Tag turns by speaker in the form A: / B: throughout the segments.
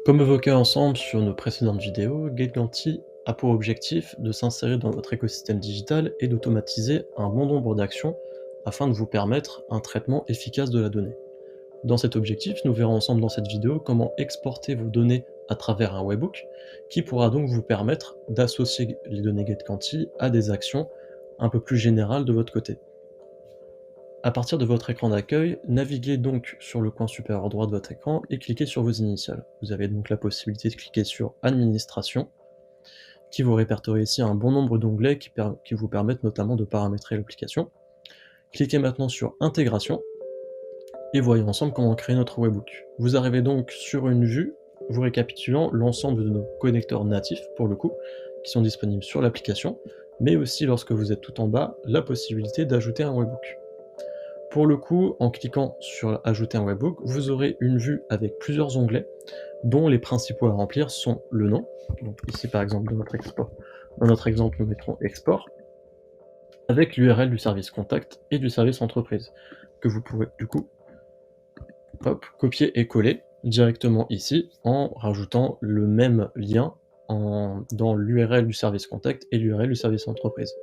A: Comme évoqué ensemble sur nos précédentes vidéos, GateGanti a pour objectif de s'insérer dans votre écosystème digital et d'automatiser un bon nombre d'actions afin de vous permettre un traitement efficace de la donnée. Dans cet objectif, nous verrons ensemble dans cette vidéo comment exporter vos données à travers un webhook qui pourra donc vous permettre d'associer les données GateGanti à des actions un peu plus générales de votre côté. À partir de votre écran d'accueil, naviguez donc sur le coin supérieur droit de votre écran et cliquez sur vos initiales. Vous avez donc la possibilité de cliquer sur Administration, qui vous répertorie ici un bon nombre d'onglets qui vous permettent notamment de paramétrer l'application. Cliquez maintenant sur Intégration, et voyons ensemble comment créer notre webhook. Vous arrivez donc sur une vue vous récapitulant l'ensemble de nos connecteurs natifs, pour le coup, qui sont disponibles sur l'application, mais aussi lorsque vous êtes tout en bas, la possibilité d'ajouter un webhook. Pour le coup, en cliquant sur Ajouter un webhook, vous aurez une vue avec plusieurs onglets, dont les principaux à remplir sont le nom, donc ici par exemple dans notre exemple nous mettrons Export, avec l'URL du service contact et du service entreprise, que vous pouvez du coup copier et coller directement ici en rajoutant le même lien dans l'URL du service contact et l'URL du service entreprise.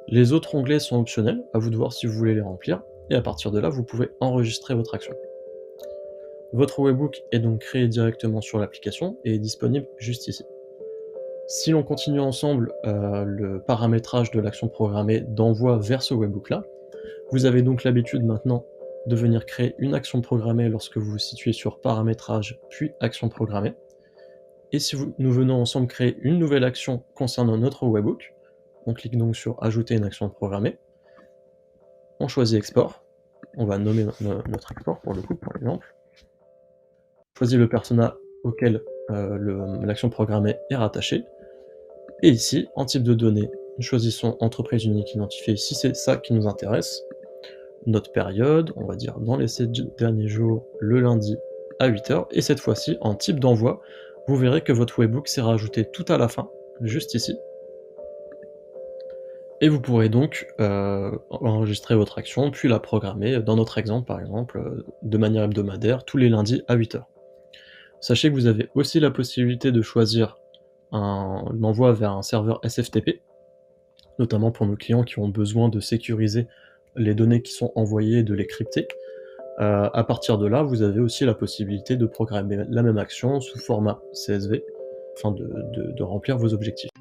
A: Les autres onglets sont optionnels, à vous de voir si vous voulez les remplir, et à partir de là, vous pouvez enregistrer votre action. Votre webhook est donc créé directement sur l'application et est disponible juste ici. Si l'on continue ensemble le paramétrage de l'action programmée d'envoi vers ce webhook-là, vous avez donc l'habitude maintenant de venir créer une action programmée lorsque vous vous situez sur Paramétrage, puis Action programmée. Et si nous venons ensemble créer une nouvelle action concernant notre webhook, on clique donc sur Ajouter une action programmée, on choisit Export, on va nommer notre export pour le coup, par exemple, on choisit le persona auquel l'action programmée est rattachée, et ici, en type de données, nous choisissons entreprise unique identifiée si c'est ça qui nous intéresse, notre période, on va dire dans les 7 derniers jours, le lundi à 8h, et cette fois-ci, en type d'envoi, vous verrez que votre webhook s'est rajouté tout à la fin, juste ici, et vous pourrez donc enregistrer votre action, puis la programmer, dans notre exemple par exemple, de manière hebdomadaire, tous les lundis à 8h. Sachez que vous avez aussi la possibilité de choisir l'envoi vers un serveur SFTP, notamment pour nos clients qui ont besoin de sécuriser les données qui sont envoyées et de les crypter. À partir de là, vous avez aussi la possibilité de programmer la même action sous format CSV afin de remplir vos objectifs.